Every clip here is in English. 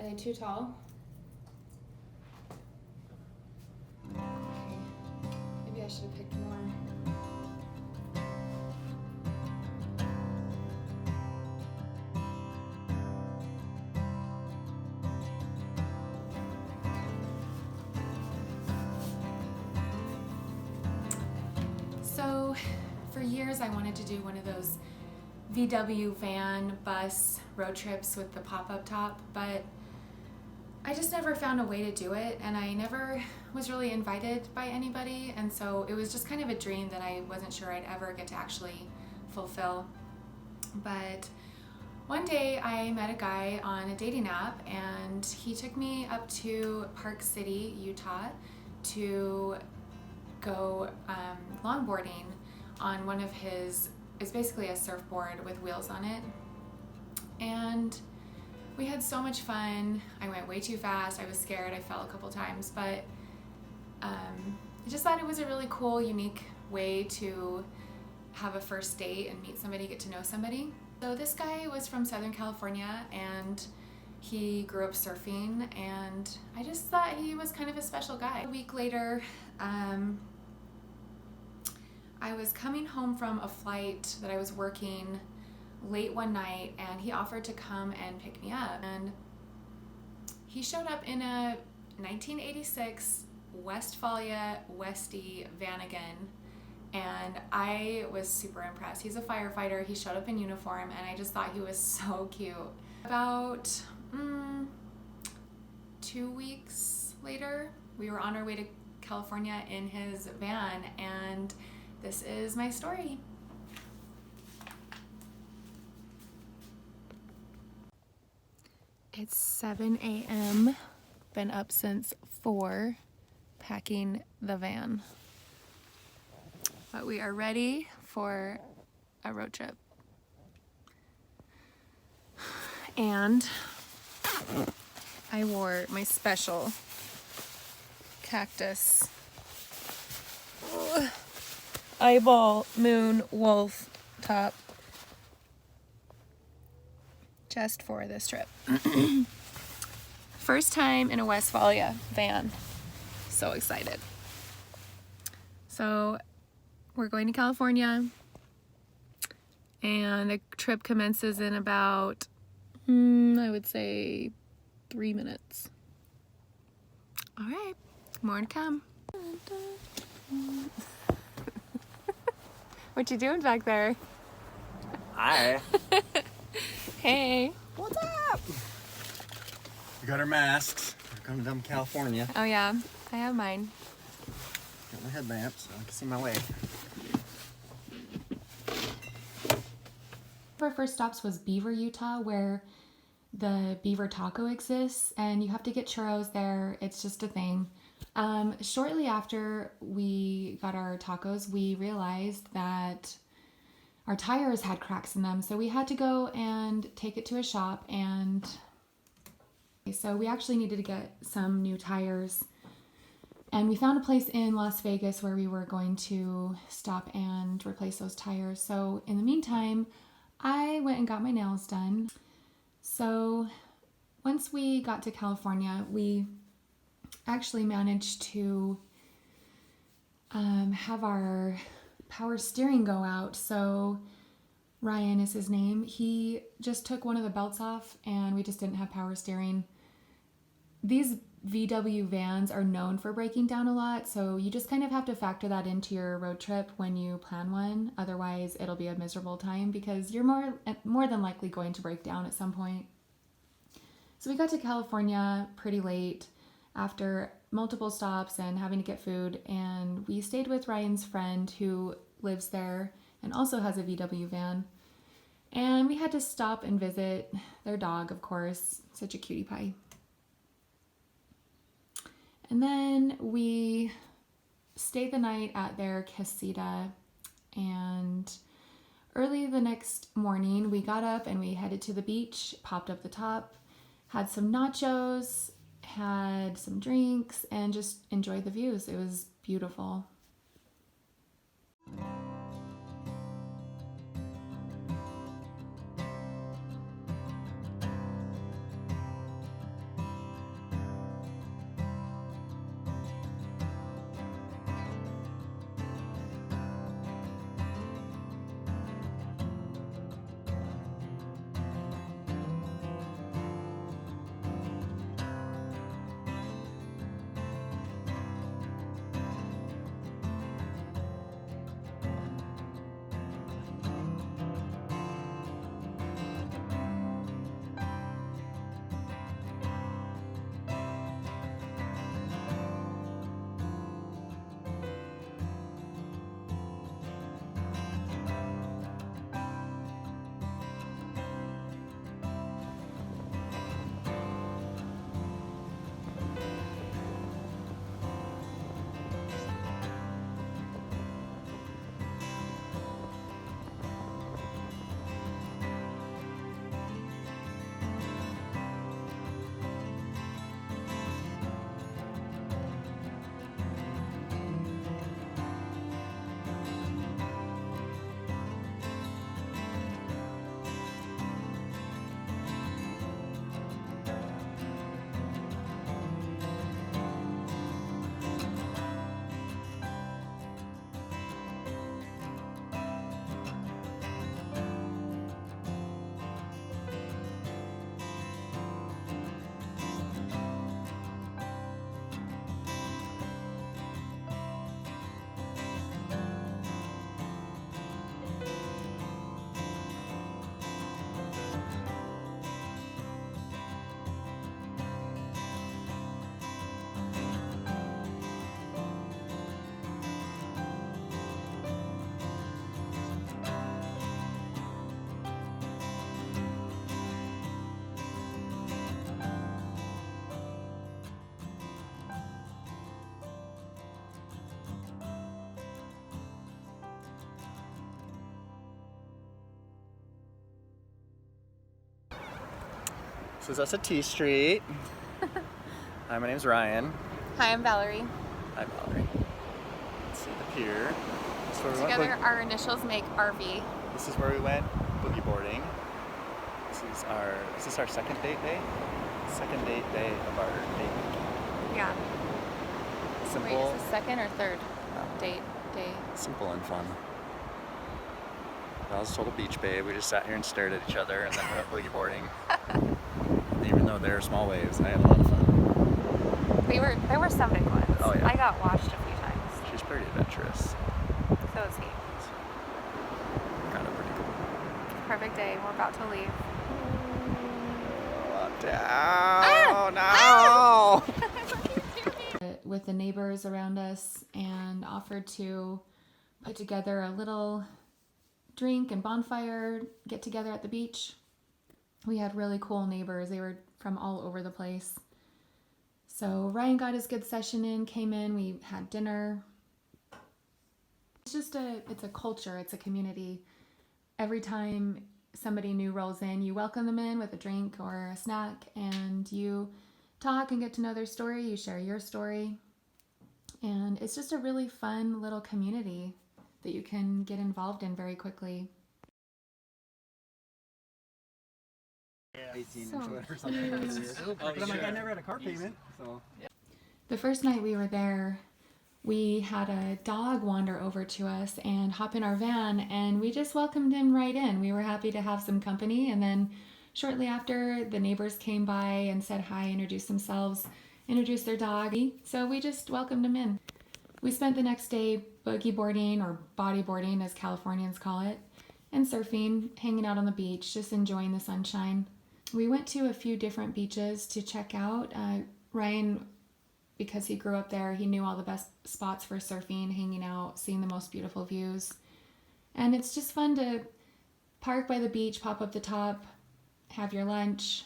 Are they too tall? Maybe I should have picked more. So, for years I wanted to do one of those VW van bus road trips with the pop-up top, but I just never found a way to do it, and I never was really invited by anybody, and so it was just kind of a dream that I wasn't sure I'd ever get to actually fulfill. But one day I met a guy on a dating app, and he took me up to Park City, Utah to go longboarding on one of his, it's basically a surfboard with wheels on it. And we had so much fun. I went way too fast. I was scared. I fell a couple times, but I just thought it was a really cool, unique way to have a first date and meet somebody, get to know somebody. So this guy was from Southern California, and he grew up surfing, and I just thought he was kind of a special guy. A week later, I was coming home from a flight that I was working late one night, and he offered to come and pick me up. And he showed up in a 1986 Westfalia Westie Vanagon, and I was super impressed. He's a firefighter. He showed up in uniform, and I just thought he was so cute. About 2 weeks later, we were on our way to California in his van, and this is my story. It's 7 a.m. Been up since 4, packing the van. But we are ready for a road trip. And I wore my special cactus eyeball moon wolf top just for this trip. First time in a Westfalia van. So excited. So we're going to California, and the trip commences in about, I would say 3 minutes. All right, more to come. What you doing back there? Hi. Hey. What's up? We got our masks. We're coming down to California. Oh yeah, I have mine. Got my headlamp so I can see my way. Our first stops was Beaver, Utah, where the beaver taco exists, and you have to get churros there. It's just a thing. Shortly after we got our tacos, we realized that our tires had cracks in them, so we had to go and take it to a shop, and so we actually needed to get some new tires. And we found a place in Las Vegas where we were going to stop and replace those tires. So in the meantime, I went and got my nails done. So once we got to California, we actually managed to have our power steering go out. So Ryan is his name. He just took one of the belts off, and we just didn't have power steering. These VW vans are known for breaking down a lot, so you just kind of have to factor that into your road trip when you plan one. Otherwise, it'll be a miserable time because you're more than likely going to break down at some point. So we got to California pretty late after multiple stops and having to get food, and we stayed with Ryan's friend who lives there and also has a VW van. And we had to stop and visit their dog, of course, such a cutie pie. And then we stayed the night at their casita, and early the next morning we got up and we headed to the beach, popped up the top, had some nachos, had some drinks, and just enjoyed the views. It was beautiful. So that's a T Street. Hi, my name's Ryan. Hi, I'm Valerie. Hi, Valerie. Let's see the pier. This is where we Together, went our initials make RV. This is where we went boogie boarding. Is this our second date day? Second date day of our date. Yeah. Simple. Wait, is this second or third date day? Simple and fun. That was total beach babe. We just sat here and stared at each other and then went boogie boarding. Even though there are small waves, I had a lot of fun. There were some big ones. Oh yeah. I got washed a few times. She's pretty adventurous. So is he. Kind of pretty cool. Perfect day. We're about to leave. Down. No! With the neighbors around us, and offered to put together a little drink and bonfire get together at the beach. We had really cool neighbors. They were from all over the place. So Ryan got his good session in, came in, we had dinner. It's a culture, it's a community. Every time somebody new rolls in, you welcome them in with a drink or a snack, and you talk and get to know their story, you share your story. And it's just a really fun little community that you can get involved in very quickly. So or something. But I'm like, I never had a car payment, so. The first night we were there, we had a dog wander over to us and hop in our van, and we just welcomed him right in. We were happy to have some company, and then shortly after, the neighbors came by and said hi, introduced themselves, introduced their dog, so we just welcomed him in. We spent the next day boogie boarding, or bodyboarding as Californians call it, and surfing, hanging out on the beach, just enjoying the sunshine. We went to a few different beaches to check out. Ryan, because he grew up there, he knew all the best spots for surfing, hanging out, seeing the most beautiful views. And it's just fun to park by the beach, pop up the top, have your lunch.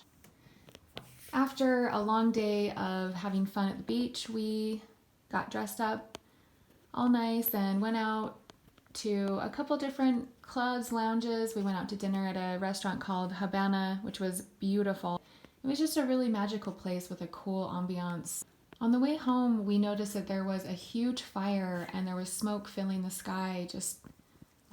After a long day of having fun at the beach, we got dressed up all nice and went out to a couple different clubs, lounges. We went out to dinner at a restaurant called Habana, which was beautiful. It was just a really magical place with a cool ambiance. On the way home, we noticed that there was a huge fire and there was smoke filling the sky just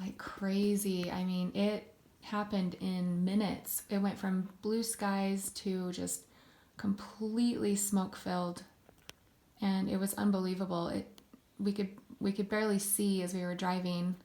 like crazy. I mean, it happened in minutes. It went from blue skies to just completely smoke filled, and it was unbelievable. We could barely see as we were driving.